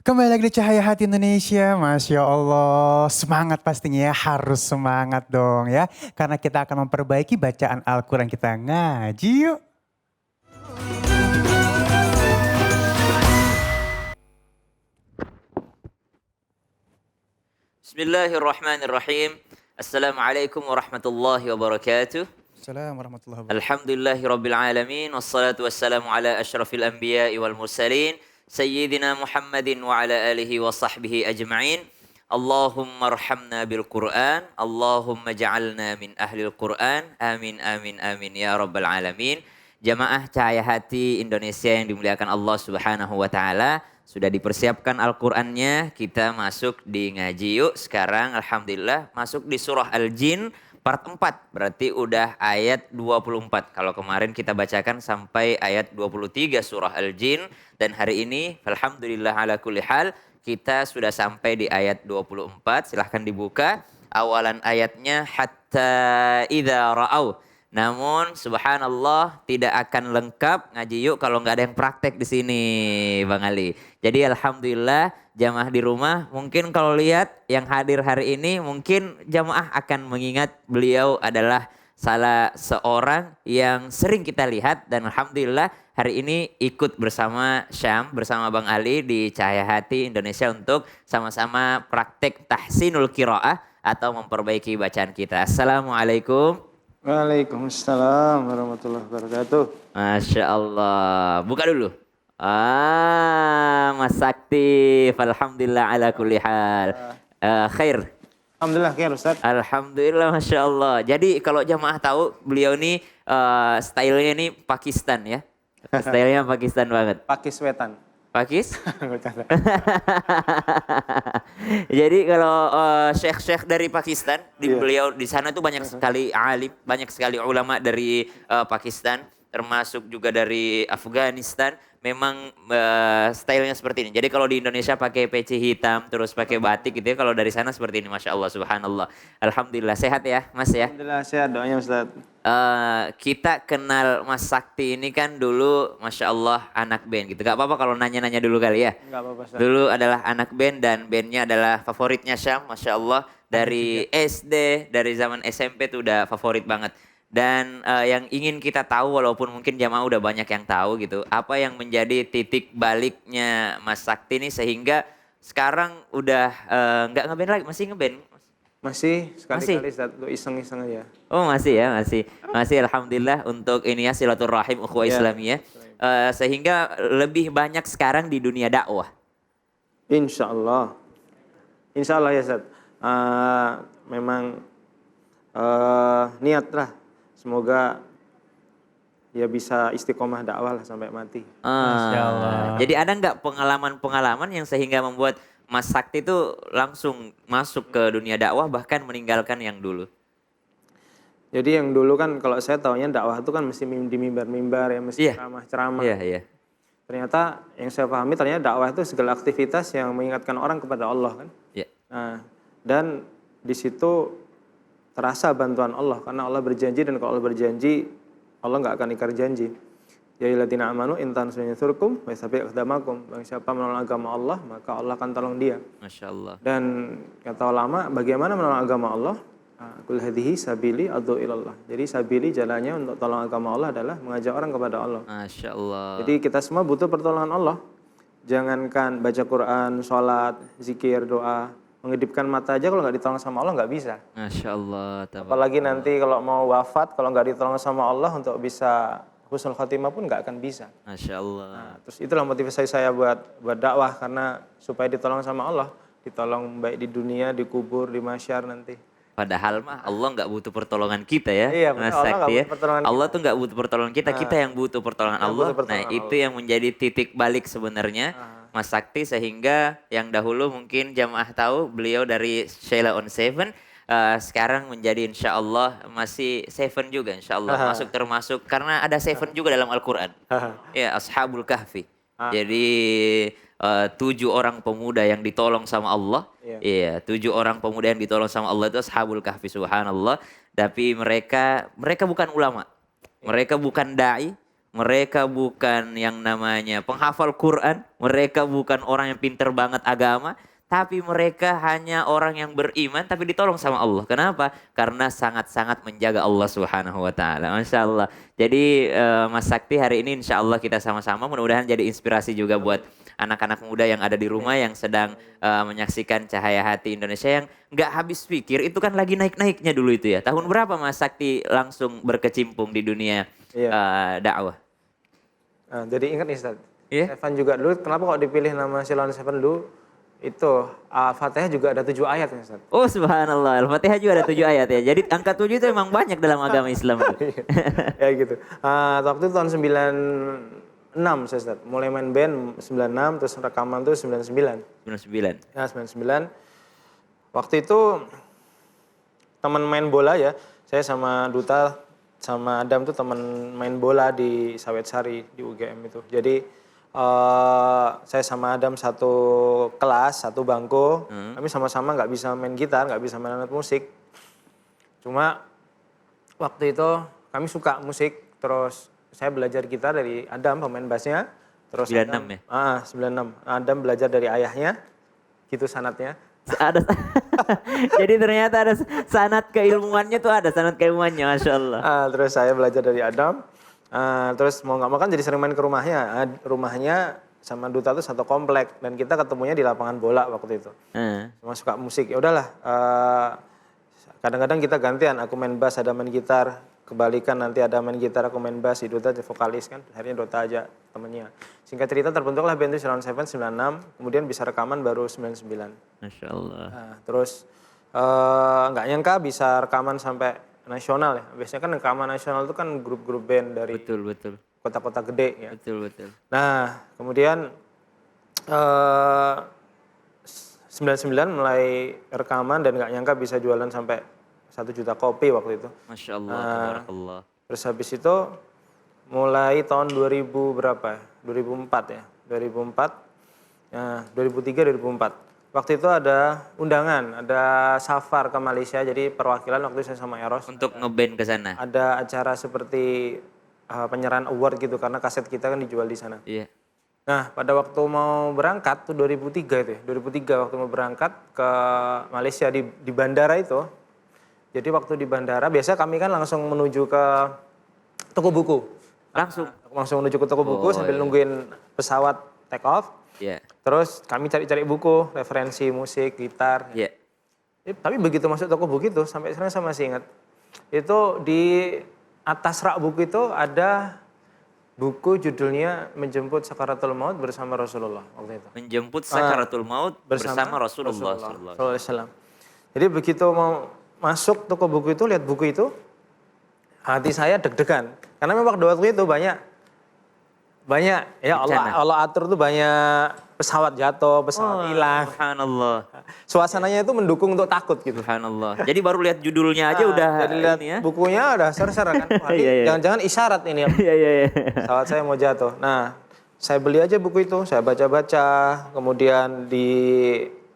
Kembali lagi di Cahaya Hati Indonesia, Masya Allah. Semangat pastinya ya, harus semangat dong ya. Karena kita akan memperbaiki bacaan Al-Quran kita ngaji yuk. Bismillahirrahmanirrahim. Assalamualaikum warahmatullahi wabarakatuh. Assalamualaikum warahmatullahi wabarakatuh. Alhamdulillahirabbil alamin wassalatu wassalamu ala asyrafil anbiya'i wal mursalin sayyidina Muhammadin wa ala alihi wa sahbihi ajma'in. Allahumma arhamna bil Qur'an, Allahumma ja'alna min ahlil Qur'an. Amin amin amin ya rabbal alamin. Jamaah Cahaya Hati Indonesia yang dimuliakan Allah Subhanahu wa taala. Sudah dipersiapkan Al-Qur'annya, kita masuk di ngaji yuk. Sekarang alhamdulillah masuk di surah Al-Jin part 4. Berarti udah ayat 24. Kalau kemarin kita bacakan sampai ayat 23 surah Al-Jin. Dan hari ini alhamdulillah ala kulli hal kita sudah sampai di ayat 24. Silahkan dibuka. Awalan ayatnya hatta idza ra'au. Namun subhanallah tidak akan lengkap ngaji yuk kalau nggak ada yang praktek di sini Bang Ali. Jadi alhamdulillah jamaah di rumah mungkin kalau lihat yang hadir hari ini mungkin jamaah akan mengingat beliau adalah salah seorang yang sering kita lihat dan alhamdulillah hari ini ikut bersama Syam bersama Bang Ali di Cahaya Hati Indonesia untuk sama-sama praktek tahsinul qiraah atau memperbaiki bacaan kita. Assalamualaikum. Waalaikumsalam warahmatullahi wabarakatuh. Masya Allah. Buka dulu. Mas Sakti. Alhamdulillah ala kulli hal. Khair. Alhamdulillah khair Ustaz. Alhamdulillah Masya Allah. Jadi kalau jamaah tahu beliau ini stylenya ini Pakistan ya. Stylenya Pakistan banget. Pakis wetan. Pakis? Jadi kalau syekh-syekh dari Pakistan, beliau di sana tuh banyak sekali alim, banyak sekali ulama dari Pakistan, termasuk juga dari Afghanistan. Memang stylenya seperti ini. Jadi kalau di Indonesia pakai peci hitam, terus pakai batik gitu ya. Kalau dari sana seperti ini, Masya Allah, Subhanallah. Alhamdulillah, sehat ya Mas ya? Alhamdulillah sehat, doanya Ustaz. Kita kenal Mas Sakti ini kan dulu Masya Allah anak band gitu. Gak apa-apa kalau nanya-nanya dulu kali ya. Gak apa-apa Ustaz. Dulu adalah anak band dan bandnya adalah favoritnya Syam. Masya Allah dari SD, dari zaman SMP tuh udah favorit banget. Dan yang ingin kita tahu walaupun mungkin jamaah udah banyak yang tahu gitu. Apa yang menjadi titik baliknya Mas Sakti ini sehingga sekarang udah gak ngeband lagi, masih ngeband? Masih sekali-kali Ustaz, untuk iseng-iseng aja. Oh masih ya, masih alhamdulillah untuk ini ya silaturahim ukhuwah Islamiyah. Sehingga lebih banyak sekarang di dunia dakwah. Insya Allah. Insya Allah ya Ustaz. Memang niat lah. Semoga ya bisa istiqomah dakwah lah sampai mati. Masya Allah. Jadi ada nggak pengalaman-pengalaman yang sehingga membuat Mas Sakti itu langsung masuk ke dunia dakwah bahkan meninggalkan yang dulu? Jadi yang dulu kan kalau saya taunya dakwah itu kan mesti di mimbar-mimbar ya, mesti ceramah-ceramah. Iya. Ternyata yang saya pahami ternyata dakwah itu segala aktivitas yang mengingatkan orang kepada Allah kan. Iya. Nah, dan di situ terasa bantuan Allah karena Allah berjanji dan kalau Allah berjanji Allah nggak akan ingkar janji. Ya ayyuhalladzina amanu in tansurkum wa yuthabbit aqdamakum. Barang siapa menolong agama Allah, maka Allah akan tolong dia. Masya Allah. Dan kata ulama, bagaimana menolong agama Allah? Qul hadhihi sabili ad'u ilallah. Jadi sabili jalannya untuk tolong agama Allah adalah mengajak orang kepada Allah. Masya Allah. Jadi kita semua butuh pertolongan Allah. Jangankan baca Quran, sholat, zikir, doa, mengedipkan mata aja kalau nggak ditolong sama Allah nggak bisa. Masya Allah. Apalagi nanti kalau mau wafat, kalau nggak ditolong sama Allah untuk bisa husnul khotimah pun nggak akan bisa. Masya Allah. Nah, terus itulah motivasi saya buat dakwah karena supaya ditolong sama Allah, ditolong baik di dunia, di kubur, di mahsyar nanti. Padahal mah Allah nggak butuh pertolongan kita ya, Iya, Mas Allah Sakti ya. Allah kita. tuh nggak butuh pertolongan kita yang butuh pertolongan Allah. butuh pertolongan Itu yang menjadi titik balik sebenarnya Mas Sakti sehingga yang dahulu mungkin jamaah tahu beliau dari Sheila on Seven. Sekarang menjadi insya Allah masih Seven juga insya Allah masuk termasuk karena ada Seven juga dalam Al-Quran. Ya Ashabul Kahfi. Jadi 7 orang pemuda yang ditolong sama Allah. Iya, 7 orang pemuda yang ditolong sama Allah itu Ashabul Kahfi subhanallah. Tapi mereka bukan ulama. Mereka bukan dai, mereka bukan yang namanya penghafal Quran, mereka bukan orang yang pinter banget agama, tapi mereka hanya orang yang beriman tapi ditolong sama Allah. Kenapa? Karena sangat-sangat menjaga Allah Subhanahu wa taala. Masya Allah. Jadi Mas Sakti hari ini insya Allah kita sama-sama mudah-mudahan jadi inspirasi juga buat anak-anak muda yang ada di rumah yang sedang menyaksikan Cahaya Hati Indonesia yang nggak habis pikir itu kan lagi naik-naiknya dulu itu ya. Tahun berapa Mas Sakti langsung berkecimpung di dunia dakwah? Nah, jadi ingat nih Ustaz, Iya? Seven juga dulu, kenapa kok dipilih nama Silon Seven dulu? Itu Al-Fatihah juga ada 7 ayat ya Ustaz. Oh subhanallah, Al-Fatihah juga ada 7 ayat ya. Jadi angka 7 itu memang banyak dalam agama Islam. Ya gitu. Waktu itu tahun 96 saya Ustaz. Mulai main band 96, terus rekaman tuh 99. 99. Ya 99. Waktu itu teman main bola ya. Saya sama Duta sama Adam tuh teman main bola di Sawetsari di UGM itu. Jadi saya sama Adam satu kelas, satu bangku. Kami sama-sama nggak bisa main gitar, nggak bisa main alat musik. Cuma waktu itu kami suka musik. Terus saya belajar gitar dari Adam, pemain bassnya. Terus 96 Adam, ya? 96. Adam belajar dari ayahnya, gitu sanatnya. Ada jadi ternyata ada sanad keilmuannya tuh ada sanad keilmuannya, Masya Allah. Terus saya belajar dari Adam. Terus mau nggak mau kan jadi sering main ke rumahnya. Rumahnya sama Duta tuh satu komplek dan kita ketemunya di lapangan bola waktu itu. Cuma suka musik. Ya udahlah. Kadang-kadang kita gantian. Aku main bass, ada main gitar. Kebalikan nanti ada main gitar, aku main bass. Si Duta vokalis kan. Akhirnya Duta aja temennya. Singkat cerita terbentuklah band itu Silon Seven 96. Kemudian bisa rekaman baru 99. Masya Allah. Terus nggak nyangka bisa rekaman sampai nasional ya. Biasanya kan rekaman nasional itu kan grup-grup band dari Betul, betul. kota-kota gede ya. Betul, betul. Nah, kemudian 99 mulai rekaman dan nggak nyangka bisa jualan sampai 1 juta kopi waktu itu. Masya Allah, tabarakallah. Terus habis itu mulai tahun 2000 berapa ya? 2004 ya. 2004, 2003, 2004. Waktu itu ada undangan, ada safar ke Malaysia, jadi perwakilan waktu itu saya sama Eros. Untuk ngeband ke sana. Ada acara seperti penyerahan award gitu, karena kaset kita kan dijual di sana. Iya. Nah, pada waktu mau berangkat tuh 2003 itu ya, 2003 waktu mau berangkat ke Malaysia di bandara itu. Jadi waktu di bandara, biasa kami kan langsung menuju ke toko buku. Langsung menuju ke toko buku sambil nungguin pesawat take off. Iya. Terus kami cari-cari buku, referensi musik, gitar. Iya. Tapi begitu masuk toko buku itu, sampai sekarang saya masih ingat. Itu di atas rak buku itu ada buku judulnya Menjemput Sakaratul Maut bersama Rasulullah waktu itu. Menjemput sakaratul maut bersama Rasulullah sallallahu alaihi SAW. Jadi begitu mau masuk toko buku itu, lihat buku itu, hati saya deg-degan. Karena memang waktu itu banyak ya Allah atur tuh banyak pesawat jatuh, pesawat hilang. Subhanallah. Suasananya itu mendukung untuk takut gitu. Subhanallah. Jadi baru lihat judulnya aja udah Jadi lihat ini ya. bukunya udah ser-ser kan. Wah, ini jangan-jangan isyarat ini ya. Iya. Pesawat saya mau jatuh. Nah, saya beli aja buku itu, saya baca-baca, kemudian di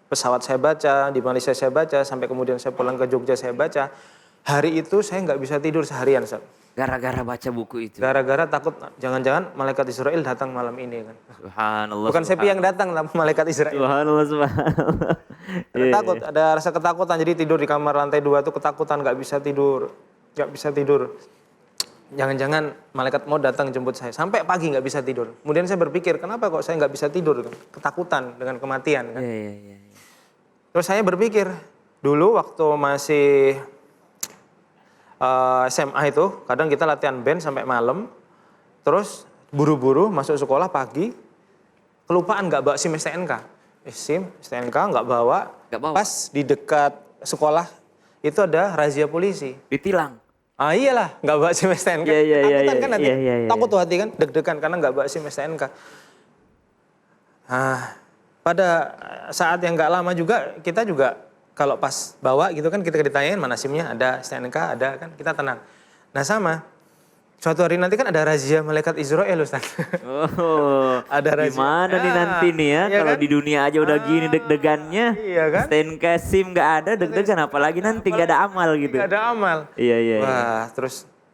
pesawat saya baca, di Malaysia saya baca, sampai kemudian saya pulang ke Jogja saya baca. Hari itu saya nggak bisa tidur seharian, Ustaz. Gara-gara baca buku itu. Gara-gara takut jangan-jangan malaikat Israel datang malam ini kan. Subhanallah. Bukan Sepi yang datang, tapi malaikat Israel. Subhanallah. Takut, ada rasa ketakutan, jadi tidur di kamar lantai 2 itu ketakutan, nggak bisa tidur. Jangan-jangan malaikat mau datang jemput saya. Sampai pagi nggak bisa tidur. Kemudian saya berpikir, kenapa kok saya nggak bisa tidur? Ketakutan dengan kematian kan. Iya. Terus saya berpikir, dulu waktu masih SMA itu, kadang kita latihan band sampai malam, terus buru-buru masuk sekolah pagi, kelupaan nggak bawa SIM STNK. SIM STNK nggak bawa, pas di dekat sekolah itu ada razia polisi. Ditilang. Iyalah, nggak bawa SIM STNK. Takutan kan hati, takut tuh hati kan, deg-degan karena nggak bawa SIM STNK. Pada saat yang nggak lama juga, kita juga kalau pas bawa gitu kan kita ditanyain mana SIM-nya, ada STNK, ada kan, kita tenang. Nah sama, suatu hari nanti kan ada razia malaikat Israel Ustaz. Oh, ada razia. Gimana nih nanti nih ya, kalau kan? di dunia aja udah gini deg-degannya. Iya kan? STNK SIM nggak ada deg-degan, apalagi nanti nggak ada amal gitu. Nggak ada amal. Iya.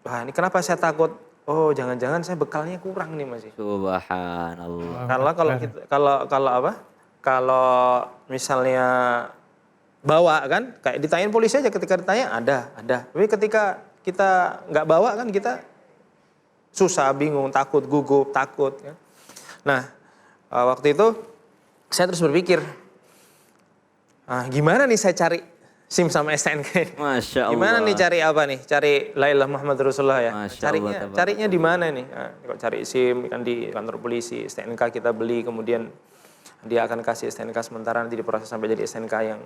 Wah ini kenapa saya takut? oh jangan-jangan saya bekalnya kurang nih masih. Subhanallah. Kalau apa? Kalau misalnya bawa kan, kayak ditanyain polisi aja ketika ditanya ada. Tapi ketika kita nggak bawa kan kita susah, bingung, takut, gugup, takut. Ya. Nah, waktu itu saya terus berpikir, gimana nih saya cari SIM sama STNK? Masya Allah. Gimana nih cari apa nih? Cari la ilaha Muhammad Rasulullah ya. Masya Allah, Carinya di mana nih? Nah, kalau cari SIM kan di kantor polisi, STNK kita beli, kemudian dia akan kasih STNK sementara, nanti diproses sampai jadi STNK yang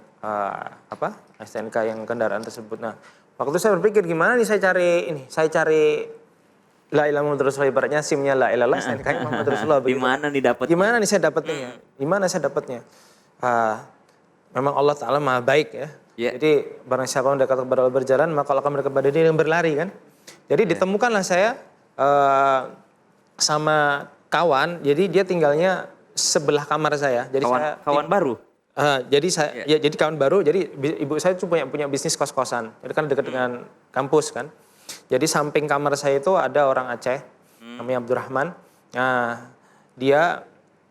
STNK yang kendaraan tersebut. Nah, waktu itu saya berpikir gimana nih saya cari la ilaha Muhammad Rasulullah, ibaratnya SIM-nya la ilaha STNK Muhammad Rasulullah. Di mana nih dapatnya? Gimana nih saya dapatnya? Gimana saya dapatnya? Memang Allah Ta'ala maha baik ya. Yeah. Jadi barang siapa yang dekat kepada Allah berjalan, maka Allah akan mendekat kepada dia yang berlari kan. Jadi ditemukanlah saya sama kawan, jadi dia tinggalnya sebelah kamar saya. Jadi kawan baru? Jadi kawan baru, jadi ibu saya tuh punya bisnis kos-kosan. Jadi kan dekat dengan kampus kan. Jadi samping kamar saya itu ada orang Aceh, namanya Abdurrahman. Nah, dia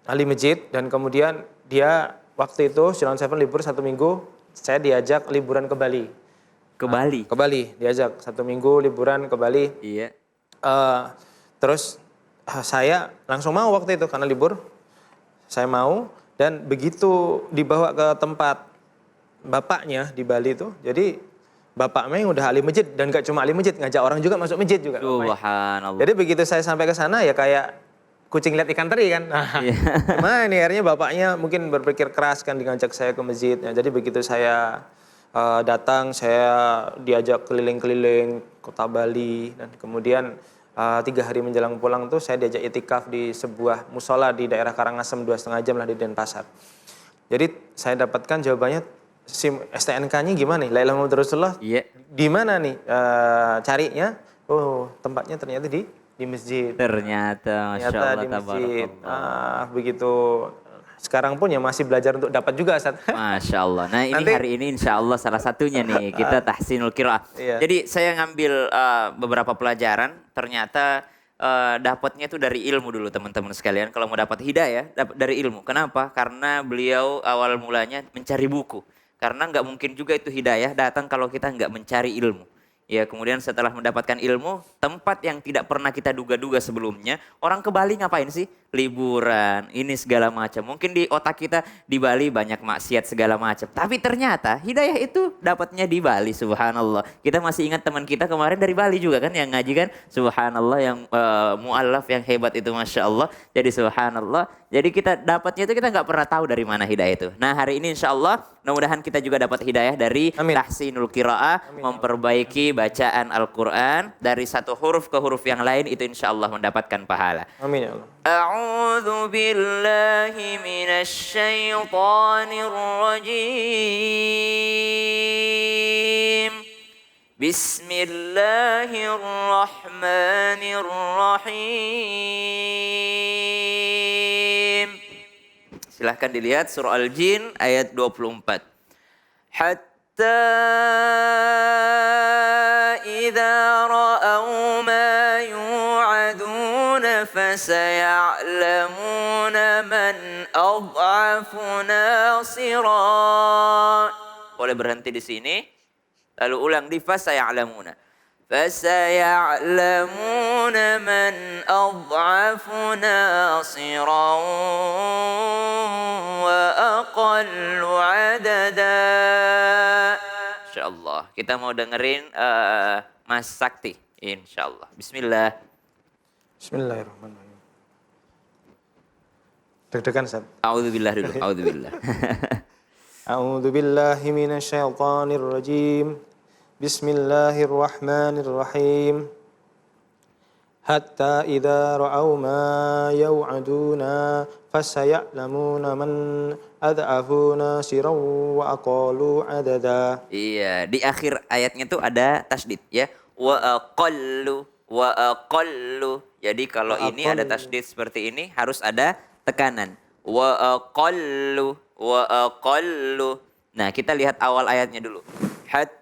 ahli masjid dan kemudian dia waktu itu Silon Seven libur 1 minggu, saya diajak liburan ke Bali. Ke Bali? Ke Bali, diajak 1 minggu liburan ke Bali. Iya. Terus saya langsung mau waktu itu karena libur. Saya mau, dan begitu dibawa ke tempat bapaknya di Bali itu, jadi bapaknya yang udah ahli masjid, dan gak cuma ahli masjid, ngajak orang juga masuk masjid juga. Subhanallah. Jadi begitu saya sampai ke sana ya kayak kucing lihat ikan teri kan. Nah, gimana nih akhirnya bapaknya mungkin berpikir keras kan ngajak saya ke masjid. Nah, jadi begitu saya datang, saya diajak keliling-keliling kota Bali, dan kemudian 3 hari menjelang pulang tuh saya diajak itikaf di sebuah musola di daerah Karangasem 2,5 jam lah di Denpasar. Jadi saya dapatkan jawabannya, SIM STNK-nya gimana nih? La ilaha Muhammad Rasulullah. Iya. Di mana nih carinya? Oh, tempatnya ternyata di masjid. Ternyata, Masya Allah, di masjid. tabarakallah. Begitu. Sekarang pun ya masih belajar untuk dapat juga, Ustaz. Masya Allah. Nah ini Nanti, hari ini insya Allah salah satunya nih, kita tahsinul qiraah. Iya. Jadi saya ngambil beberapa pelajaran, ternyata dapatnya itu dari ilmu dulu teman-teman sekalian. Kalau mau dapat hidayah, dapat dari ilmu. Kenapa? Karena beliau awal mulanya mencari buku. Karena nggak mungkin juga itu hidayah datang kalau kita nggak mencari ilmu. Ya, kemudian setelah mendapatkan ilmu, tempat yang tidak pernah kita duga-duga sebelumnya, orang ke Bali ngapain sih? Liburan, ini segala macam. Mungkin di otak kita di Bali banyak maksiat segala macam. Tapi ternyata hidayah itu dapatnya di Bali, subhanallah. Kita masih ingat teman kita kemarin dari Bali juga kan, yang ngaji kan, subhanallah, yang mu'allaf yang hebat itu, Masya Allah. Jadi subhanallah, jadi kita dapatnya itu kita nggak pernah tahu dari mana hidayah itu. Nah hari ini insya Allah, mudah-mudahan kita juga dapat hidayah dari tahsinul qiraah, memperbaiki bacaan Al-Quran dari satu huruf ke huruf yang lain, itu insya Allah mendapatkan pahala. Amin ya Allah. A'udzu billahi minasy syaithanir rajim. Bismillahirrahmanirrahim. Silahkan dilihat surah Al-Jin ayat 24. Hatta idza ra'au ma yu'aduna fasaya'lamuna man adhafu nasira. Boleh berhenti di sini. Lalu ulang di fasaya'lamuna. Fasaya'lamuna man adhafu nasiran wa aqallu adada. Insyaallah. Kita mau dengerin Mas Sakti. Insyaallah. Bismillah. Bismillahirrahmanirrahim. Deg-degan, Ustaz. A'udzubillah dulu. A'udzubillah. A'udzu billahi minasyaitonir rajim. Bismillahirrahmanirrahim. Hatta idza ra'au ma yu'aduna fasaya'lamuna man ad'afu nasiran wa aqalu adada. Iya, di akhir ayatnya tuh ada tasdid ya. Wa aqallu. Jadi kalau ini ada tasdid seperti ini harus ada tekanan. Wa aqallu. Nah, kita lihat awal ayatnya dulu. Hatta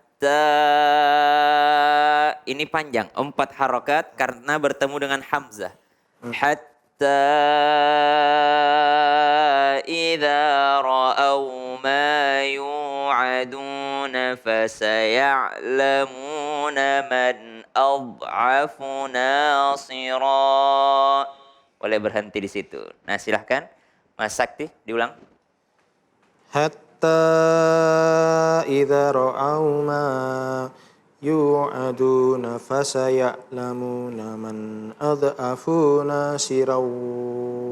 ini panjang 4 harokat karena bertemu dengan hamzah. Hatta idza ra'aw ma yu'aduna fasaya'lamuna man ad'afu nasira. Boleh berhenti di situ. Nah, silahkan Mas Sakti diulang. Hatta idza ra'aw ma yu'aduna fasaya'lamuna man adhafu nasiran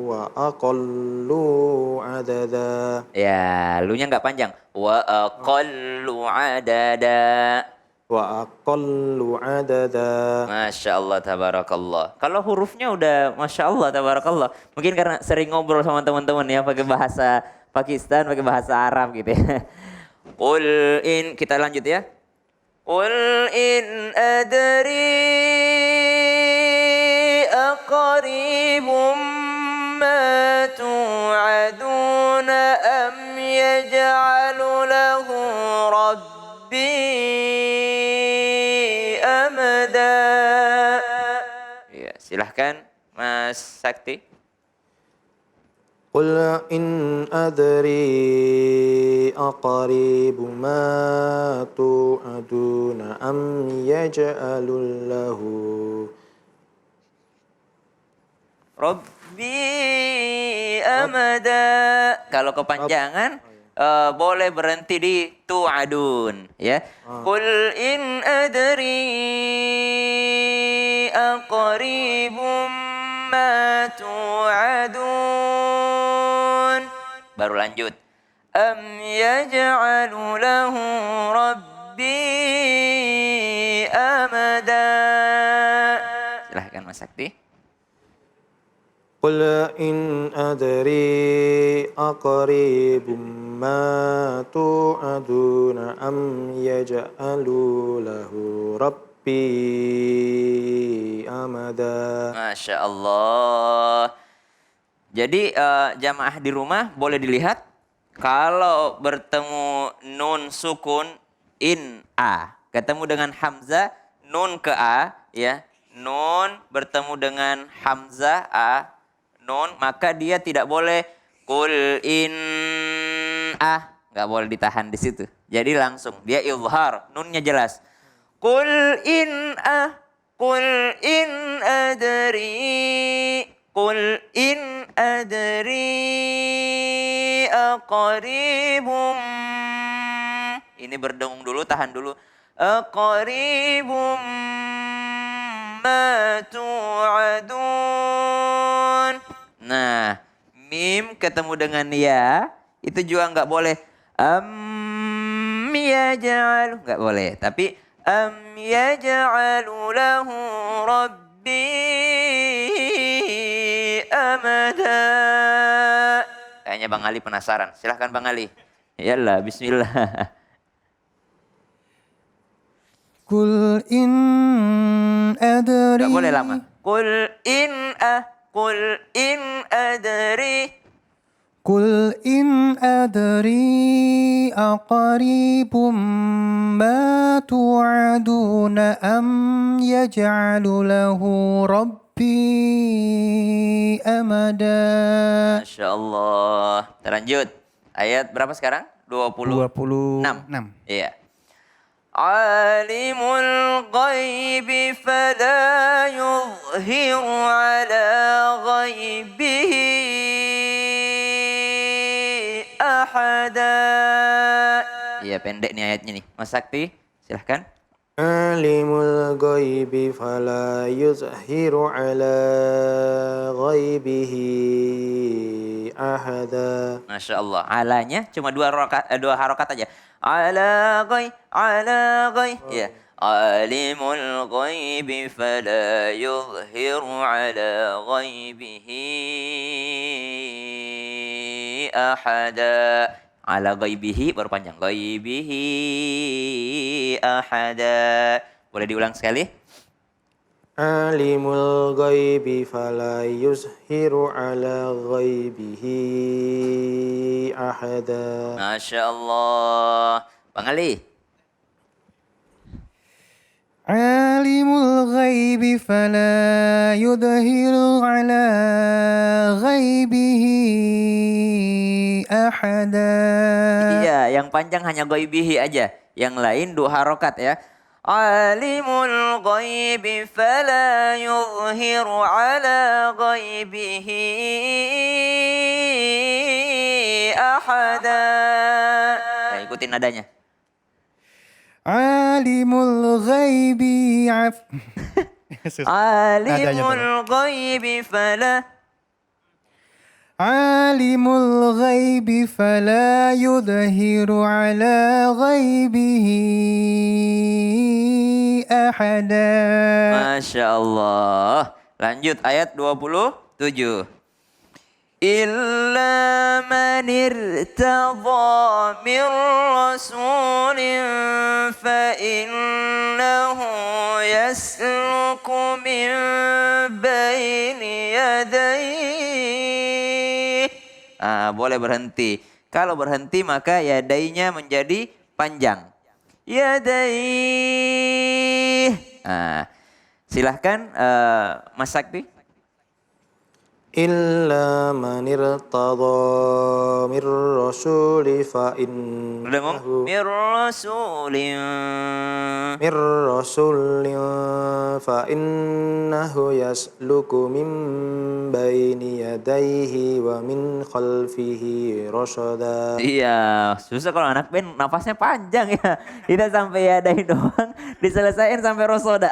wa aqallu adada. Ya, lu-nya nggak panjang. Wa aqallu adada. Wa aqallu adada. Masya Allah, tabarakallah. Kalau hurufnya udah Masya Allah, tabarakallah. Mungkin karena sering ngobrol sama teman-teman ya, pakai bahasa Pakistan, pakai bahasa Arab gitu ya. Qul in, kita lanjut ya. Qul in adri aqribum ma tu'aduna am yaj'alu lahu rabbi amada. Ya, silahkan Mas Sakti. Qul in adri aqribu ma tu'aduna am yaj'alul lahu Rabbi amada. Kalau kepanjangan boleh berhenti di tu'adun ya. Qul in adri aqribum ma tu'adun. Baru lanjut. Am yaj'alu lahu rabbi amada. Silahkan Mas Sakti. Qul in adri aqribum ma tu'aduna am yaj'alu lahu rabbi amada. Masya Allah. Jadi jamaah di rumah boleh dilihat kalau bertemu nun sukun in a, ketemu dengan hamzah nun ke a ya, nun bertemu dengan hamzah a nun, maka dia tidak boleh kul in a, nggak boleh ditahan di situ. Jadi langsung dia izhar, nunnya jelas. Kul in a, kul in adri, kul in adri aqribum. Ini berdengung dulu, tahan dulu. Aqribum ma tu'adun. Nah, mim ketemu dengan ya, itu juga nggak boleh. Yaj'alu, nggak boleh. Tapi yaj'alu lahu rabbi amada. Kayaknya Bang Ali penasaran. Silahkan Bang Ali. Yalah, bismillah. Kul in adri. Gak boleh lama. Kul in adri. Kul in adri aqribum ma tu'aduna am yaj'alu lahu rabbi amada. Masya Allah. Terlanjut. Ayat berapa sekarang? 26. 26. Iya. Alimul ghaibi fala yuzhiru ala ghaibihi ahada. Iya, pendek nih ayatnya nih. Mas Sakti, silahkan. Alimul ghaibi fala yuzhiru ala ghaibihi ahada. Masya Allah. Alanya cuma dua harokat aja. Ala ghai. Ya. Alimul ghaibi fala yuzhiru ala ghaibihi ahada. Ala ghaibihi baru panjang. Ghaibihi ahada. Boleh diulang sekali? Alimul ghaibi fala yuzhiru ala ghaibihi ahada. Masya Allah. Bang Ali. Alimul ghaibi fala yudhiru ala ghaibihi ahada. Iya, yang panjang hanya ghaibihi aja. Yang lain 2 harokat ya. Alimul ghaibi fala yuzhiru ala ghaibihi ahada. Ya, ikutin nadanya. Alimul ghaibi Alimul ghaibi fala Alimul ghaibi fala yudhiru ala ghaibihi ahada. Masya Allah. Lanjut ayat 27. Illa man irtadha min rasulin fa innahu yasluku min baini yadayhi. Boleh berhenti. Kalau berhenti maka yadainya menjadi panjang. Yadayhi. Silahkan Mas Sakti. Illa man irtadha mir rasuli fa Udah ngomong? innahu Mir rasulin. mir rasulin fa innahu yasluku min baini yadayhi wa min khalfihi rasada. Iya, susah kalau anak band nafasnya panjang ya. Tidak sampai yadai doang, diselesain sampai rosoda.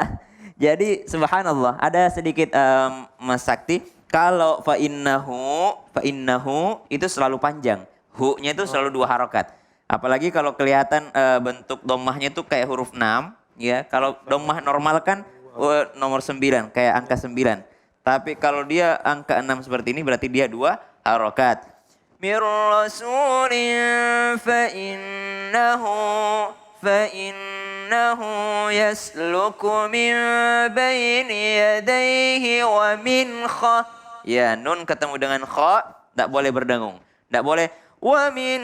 Jadi subhanallah, ada sedikit Mas Sakti, kalau fa innahu itu selalu panjang. Hu-nya itu selalu 2 harokat. Apalagi kalau kelihatan bentuk domahnya itu kayak huruf 6, ya. Kalau domah normal kan nomor 9, kayak angka 9. Tapi kalau dia angka 6 seperti ini berarti dia 2 harokat. Mir rasulin fa innahu yasluku min baini yadayhi wa min Ya, nun ketemu dengan kha, tak boleh berdengung. Tak boleh wa min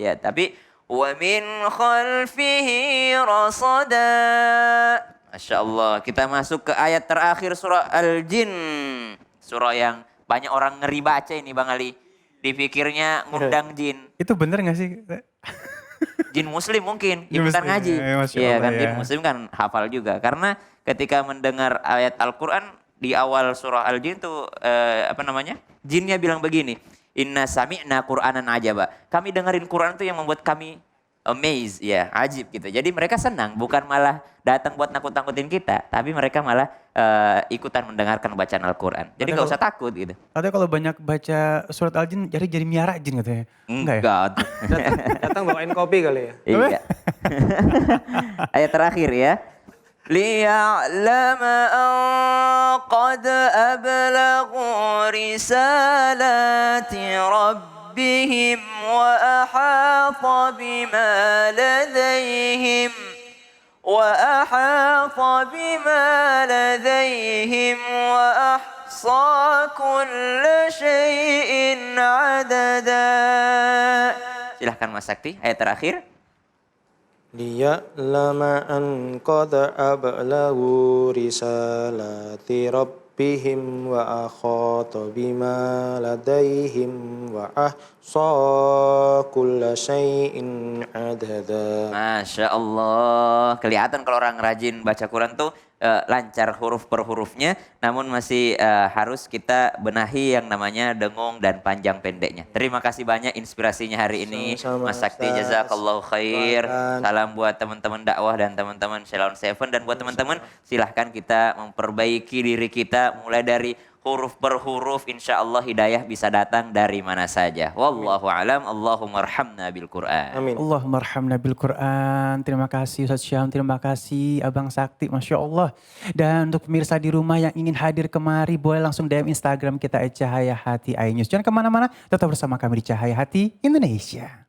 ya, tapi wa min khalfihi rasada. Masya Allah, kita masuk ke ayat terakhir surah Al-Jin. Surah yang banyak orang ngeri baca ini Bang Ali. Dipikirnya ngundang jin. Itu bener gak sih? Jin muslim mungkin, Jin ikutan muslim, ngaji. ya, Masya Iya Allah, kan, ya. jin muslim kan hafal juga. Karena ketika mendengar ayat Al-Quran di awal surah Al-Jin tuh jinnya bilang begini, inna sami'na Qur'anan ajaba. Kami dengerin Quran tuh yang membuat kami amazed, ya, ajib gitu. Jadi mereka senang, bukan malah datang buat nakut-nakutin kita, tapi mereka malah ikutan mendengarkan bacaan Al-Quran. Jadi gak usah takut gitu. Katanya kalau banyak baca surat Al-Jin jadi miara jin katanya. Enggak ya? Enggak. Datang bawain kopi kali ya. Iya. Ayat terakhir ya. لِيَعْلَمَ أَنْ قَدْ أَبْلَغُوا رِسَالَاتِ رَبِّهِمْ وَأَحَاطَ بِمَا لَدَيْهِمْ وَأَحْصَى كُلَّ شَيْءٍ عَدَدًا. Silahkan Mas Sakti, ayat terakhir. Liya'lama an qad ablagu risalati rabbihim wa akhata bima ladaihim wa ahsa kulla syai'in adada. Masya Allah. Kelihatan kalau orang rajin baca Quran tuh lancar huruf per hurufnya. Namun masih harus kita benahi yang namanya dengung dan panjang pendeknya. Terima kasih banyak inspirasinya hari ini. Sama-sama, Mas Sakti, Ustaz. jazakallahu khair. Doakan. Salam buat teman-teman dakwah dan teman-teman Shalom Seven. Dan buat teman-teman silahkan kita memperbaiki diri kita mulai dari huruf per huruf, insya Allah hidayah bisa datang dari mana saja. Wallahu alam, Allahumma arhamna bil Quran. Amin. Allahumma arhamna bil Quran. Terima kasih Ustaz Syam, terima kasih Abang Sakti, Masya Allah. Dan untuk pemirsa di rumah yang ingin hadir kemari, boleh langsung DM Instagram kita @cahayahati iNews. Jangan kemana-mana, tetap bersama kami di Cahaya Hati Indonesia.